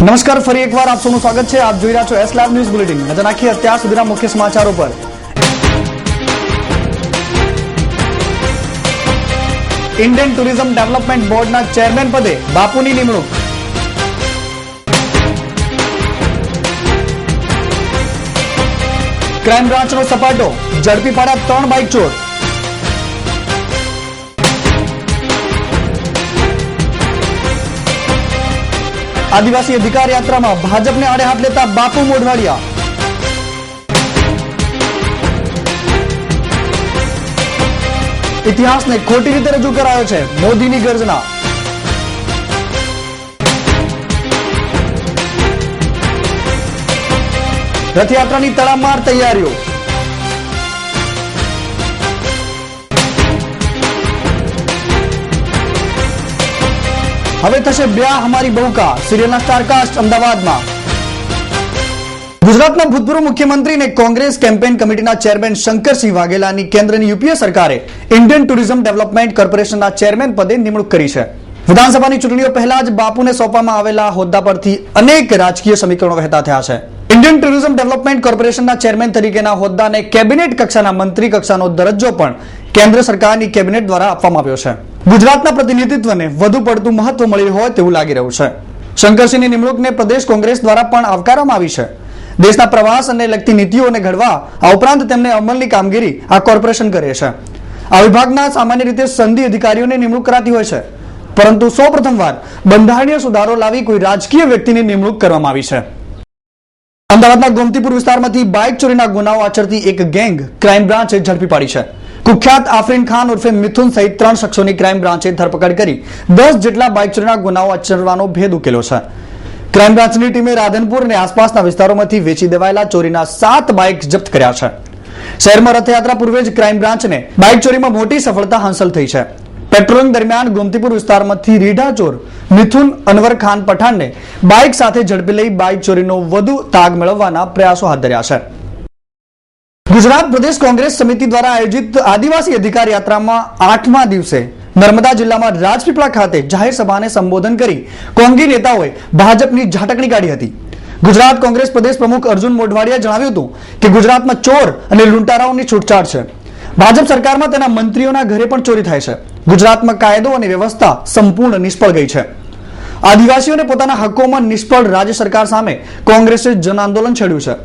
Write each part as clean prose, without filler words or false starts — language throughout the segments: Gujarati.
નમસ્કાર, ફરી એકવાર આપ સૌનું સ્વાગત છે. આપ જોઈ રહ્યા છો એસ લાઈવ ન્યૂઝ બુલેટિન. નજર નાખીએ અત્યાર સુધીના મુખ્ય સમાચારો પર. ઇન્ડિયન ટુરિઝમ ડેવલપમેન્ટ બોર્ડના ચેરમેન પદે બાપુની નિમણૂક. ક્રાઇમ બ્રાન્ચનો સપાટો, ઝડપી પાડ્યા 3 બાઇક ચોર. આદિવાસી અધિકાર યાત્રામાં ભાજપને આડે હાથ લેતા બાપુ મોઢવાડિયા. ઇતિહાસને ખોટી રીતે રજૂ કરાયો છે, મોદીની ગર્જના. રથયાત્રાની તડામાર તૈયારીઓ. હવે થશે બ્યાહ હમારી બહુ કા સિરિયલના સ્ટારકાસ્ટ અમદાવાદમાં. ગુજરાતના ભૂતપૂર્વ મુખ્યમંત્રી અને કોંગ્રેસ કેમ્પેન કમિટીના ચેરમેન શંકરસિંહ વાઘેલાની કેન્દ્રની યુપીએ સરકારે ઇન્ડિયન ટુરિઝમ ડેવલપમેન્ટ કોર્પોરેશનના ચેરમેન પદે નિમણૂક કરી છે. વિધાનસભાની ચૂંટણીઓ પહેલા જ બાપુને સોંપવામાં આવેલા હોદ્દા પરથી અનેક રાજકીય સમીકરણો વહેતા થયા છે. ઇન્ડિયન ટુરિઝમ ડેવલપમેન્ટ કોર્પોરેશનના ચેરમેન તરીકેના હોદ્દાને કેબિનેટ કક્ષાના મંત્રી કક્ષાનો દરજ્જો પણ કેન્દ્ર સરકારની કેબિનેટ દ્વારા આપવામાં આવ્યો છે. ગુજરાતના પ્રતિનિધિત્વને વધુ પડતું મહત્વ મળી હોય તેવું લાગી રહ્યું છે. શંકરસિંહની નિમણૂકને પ્રદેશ કોંગ્રેસ દ્વારા પણ આવકારવામાં આવી છે. દેશના પ્રવાસ અને લગતી નીતિઓને ઘડવા આ ઉપરાંત તેમને અમલની કામગીરી આ કોર્પોરેશન કરે છે. આ વિભાગના સામાન્ય રીતે સંધિ અધિકારીઓની નિમણૂક કરાતી હોય છે, પરંતુ સૌ પ્રથમવાર બંધારણીય સુધારો લાવી કોઈ રાજકીય વ્યક્તિની નિમણૂક કરવામાં આવી છે. અમદાવાદના ગોમતીપુર વિસ્તારમાંથી બાઇક ચોરીના ગુનાઓ આચરતી એક ગેંગ ક્રાઇમ બ્રાન્ચે ઝડપી પાડી છે. કુખ્યાત આફરીન ખાન ઉર્ફે મિથુન સહિત 3 શખ્સોની ક્રાઇમ બ્રાન્ચે ધરપકડ કરી 10 જેટલા બાઇક ચોરીના ગુનાઓ આચરવાનો ભેદ ઉકેલ્યો છે. ક્રાઇમ બ્રાન્ચની ટીમે રાધનપુર અને આસપાસના વિસ્તારોમાંથી વેચી દેવાયેલા ચોરીના 7 બાઇક જપ્ત કર્યા છે. શહેરમાં રથયાત્રા પૂર્વે જ ક્રાઇમ બ્રાન્ચને બાઇક ચોરીમાં મોટી સફળતા હાંસલ થઈ છે. પેટ્રોલિંગ દરમિયાન ગોમતીપુર વિસ્તારમાંથી રીઢા ચોર મિથુન અનવર ખાન પઠાણને બાઇક સાથે ઝડપી લઈ બાઇક ચોરીનો વધુ તાગ મેળવવાના પ્રયાસો હાથ ધર્યા છે. ગુજરાત પ્રદેશ કોંગ્રેસ સમિતિ દ્વારા આયોજિત આદિવાસી અધિકાર યાત્રામાં 8મા દિવસે નર્મદા જિલ્લામાં રાજપીપળા ખાતે જાહેર સભાને સંબોધન કરી કોંગી નેતાઓએ ભાજપની ઝાટકણી કાઢી હતી. ગુજરાત કોંગ્રેસ પ્રદેશ પ્રમુખ અર્જુન મોઢવાડિયાએ જણાવ્યું હતું કે ગુજરાતમાં ચોર અને લૂંટારાઓની છૂટછાટ છે. ભાજપ સરકારમાં તેના મંત્રીઓના ઘરે પણ ચોરી થાય છે. ગુજરાતમાં કાયદો અને વ્યવસ્થા સંપૂર્ણ નિષ્ફળ ગઈ છે. આદિવાસીઓને પોતાના હકોમાં નિષ્ફળ રાજ્ય સરકાર સામે કોંગ્રેસે જન આંદોલન છેડ્યું છે.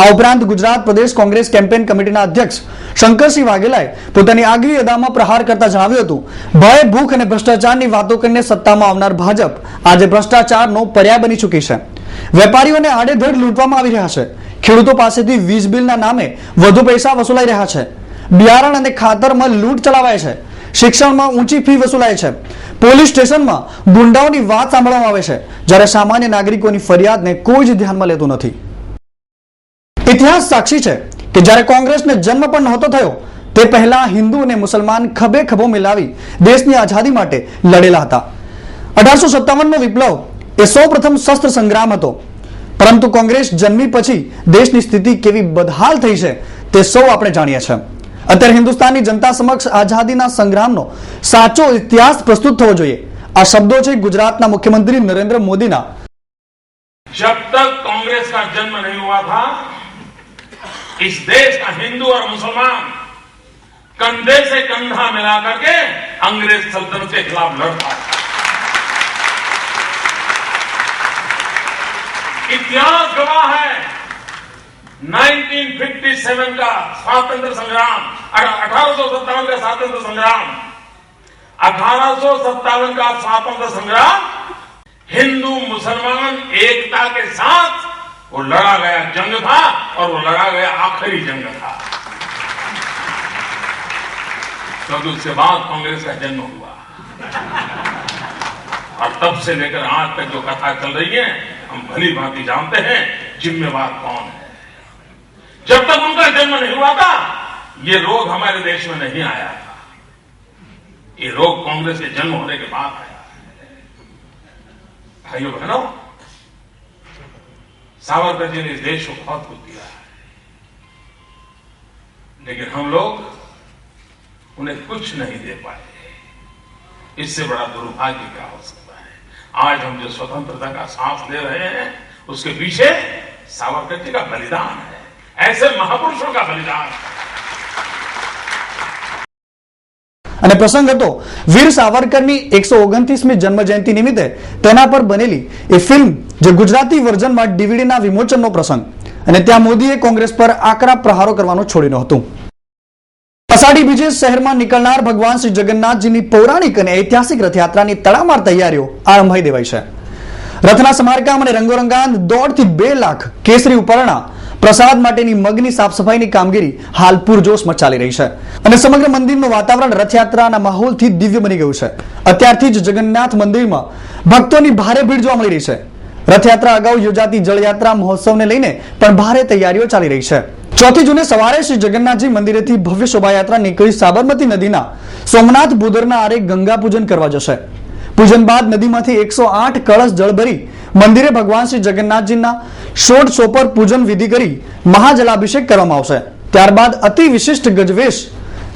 આ ઉપરાંત ગુજરાત પ્રદેશ કોંગ્રેસ કેમ્પેન કમિટીના અધ્યક્ષ શંકરસિંહ વાઘેલાએ પોતાની આગવી અદામાં પ્રહાર કરતા જણાવ્યું હતું, ભય, ભૂખ અને ભ્રષ્ટાચારની વાતો કરીને સત્તામાં આવનાર ભાજપ આજે ભ્રષ્ટાચારનો પર્યાય બની ચૂકી છે. વેપારીઓને આડેધડ લૂંટવામાં આવી રહ્યા છે. ખેડૂતો પાસેથી વીજ બિલના નામે વધુ પૈસા વસૂલાઈ રહ્યા છે. બિયારણ અને ખાતરમાં લૂંટ ચલાવાય છે. શિક્ષણમાં ઊંચી ફી વસૂલાય છે. પોલીસ સ્ટેશનમાં ગુંડાઓની વાત સાંભળવામાં આવે છે, જ્યારે સામાન્ય નાગરિકોની ફરિયાદને કોઈ જ ધ્યાનમાં લેતું નથી. ઇતિહાસ સાક્ષી છે કે જ્યારે કોંગ્રેસને જન્મ પણ નહોતો થયો તે પહેલા હિન્દુ અને મુસલમાન ખભે ખભો મિલાવી દેશની આઝાદી માટે લડેલા હતા. 1857નો વિપ્લવ એ સૌ પ્રથમ શસ્ત્ર સંગ્રામ હતો, પરંતુ કોંગ્રેસ જન્મી પછી દેશની સ્થિતિ કેવી બદહાલ થઈ છે તે સૌ આપણે જાણીએ છીએ. અત્યારે હિન્દુસ્તાનની જનતા સમક્ષ આઝાદીના સંગ્રામનો સાચો ઇતિહાસ પ્રસ્તુત થવો જોઈએ. આ શબ્દો છે ગુજરાતના મુખ્યમંત્રી નરેન્દ્ર મોદીના. जब तक कांग्रेस का जन्म नहीं हुआ था, इस देश का हिंदू और मुसलमान कंधे से कंधा मिला करके अंग्रेज सल्तनत के खिलाफ लड़ता था. इतिहास गवाह है 1957 का स्वातंत्र संग्राम, 1857 का स्वातंत्र संग्राम, 1857 का स्वातंत्र संग्राम हिंदू मुसलमान एकता के साथ वो लड़ा गया जंग था और वो लड़ा गया आखिरी जंग था, क्योंकि उसके बाद कांग्रेस का जन्म हुआ और तब से लेकर आज तक जो कथा चल रही है हम भली भांति जानते हैं जिम्मेवार कौन है. जब तक उनका जन्म नहीं हुआ था ये रोग हमारे देश में नहीं आया था. ये रोग कांग्रेस के जन्म होने के बाद आया. भाइयों बहनों, सावरकर जी ने इस देश को बहुत कुछ दिया है, लेकिन हम लोग उन्हें कुछ नहीं दे पाए. इससे बड़ा दुर्भाग्य क्या हो सकता है. आज हम जो स्वतंत्रता का सांस ले रहे हैं उसके पीछे सावरकर जी का बलिदान है, ऐसे महापुरुषों का बलिदान है। અને પ્રસંગ હતો વીર સાવરકરની 129મી જન્મ જયંતિ નિમિત્તે તેના પર બનેલી એ ફિલ્મ જે ગુજરાતી વર્ઝનમાં ડીવીડીના વિમોચનનો પ્રસંગ અને ત્યાં મોદીએ કોંગ્રેસ પર આકરા પ્રહારો કરવાનું છોડી નહોતું। અષાઢી બીજે શહેરમાં નીકળનાર ભગવાન શ્રી જગન્નાથજીની પૌરાણિક અને ઐતિહાસિક રથયાત્રાની તડામાર તૈયારીઓ આરંભાઈ દેવાઈ છે। રથના સમારકામ અને રંગોરંગાન 1.5 થી 2 લાખ કેસરી ઉપરણા પ્રસાદ માટેની મગની સાફ સફાઈની કામગીરી હાલ પૂરજોશમાં ચાલી રહી છે અને સમગ્ર મંદિરનું વાતાવરણ રથયાત્રાના માહોલથી દિવ્ય બની ગયું છે। અત્યારથી જ જગન્નાથ મંદિરમાં ભક્તોની ભારે ભીડ જોવા મળી રહી છે। રથયાત્રા અગાઉ યોજાતી જળયાત્રા મહોત્સવને લઈને પણ ભારે તૈયારીઓ ચાલી રહી છે। 4 જૂને સવારે શ્રી જગન્નાથજી મંદિરેથી ભવ્ય શોભાયાત્રા નીકળી સાબરમતી નદીના સોમનાથ ભૂદરના આરે ગંગા પૂજન કરવા જશે। પૂજન બાદ નદીમાંથી 108 કળશ જળ ભરી મંદિરે ભગવાન શ્રી જગન્નાથજીના ષોડશોપર પૂજન વિધિ કરી મહાજલાભિષેક કરવામાં આવશે। ત્યારબાદ અતિ વિશિષ્ટ ગજવેશ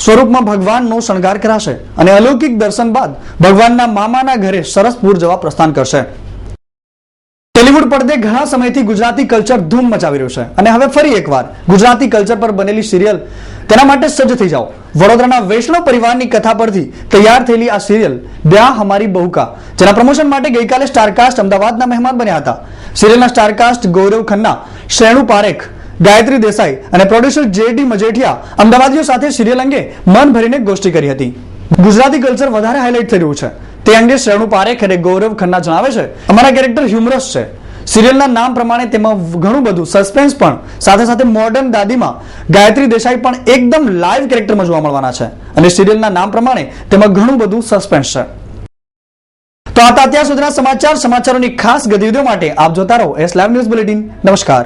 સ્વરૂપમાં ભગવાનનો શણગાર કરાશે અને અલૌકિક દર્શન બાદ ભગવાનના મામાના ઘરે સરસપુર જવા પ્રસ્થાન કરશે। ટેલિવુડ પડદે ઘણા સમયથી ગુજરાતી કલ્ચર ધૂમ મચાવી રહ્યું છે અને હવે ફરી એકવાર ગુજરાતી કલ્ચર પર બનેલી સિરિયલ તેના માટે સજ્જ થઈ જાઓ। વડોદરાના વૈષ્ણવ પરિવારની કથા પરથી તૈયાર થયેલી આ સિરિયલ ब्याह हमारी बहू का જેના પ્રમોશન માટે ગઈકાલે સ્ટારકાસ્ટ અમદાવાદના મહેમાન બન્યા હતા। સિરિયલના સ્ટારકાસ્ટ ગૌરવ ખન્ના, શ્રેણુ પારેખ, ગાયત્રી દેસાઈ અને પ્રોડ્યુસર જેડી મજેઠિયા અમદાવાદીઓ સાથે સિરિયલ અંગે મન ભરીને ગોષ્ઠી કરી હતી। ગુજરાતી કલ્ચર વધારે હાઇલાઇટ થઈ રહ્યું છે તે અંગે શ્રેણુ પારેખ અને ગૌરવ ખન્ના જણાવે છે, અમારા કેરેક્ટર હ્યુમરસ છે। સિરિયલના નામ પ્રમાણે તેમાં ઘણું બધું સસ્પેન્સ પણ સાથે સાથે મોડર્ન દાદીમાં ગાયત્રી દેસાઈ પણ એકદમ લાઈવ કેરેક્ટરમાં જોવા મળવાના છે અને સિરિયલના નામ પ્રમાણે તેમાં ઘણું બધું સસ્પેન્સ છે। તો આ અત્યાર સુધીના સમાચારોની ખાસ ગતિવિધિઓ માટે આપ જોતા રહો એસ લાઈવ ન્યૂઝ બુલેટિન। નમસ્કાર।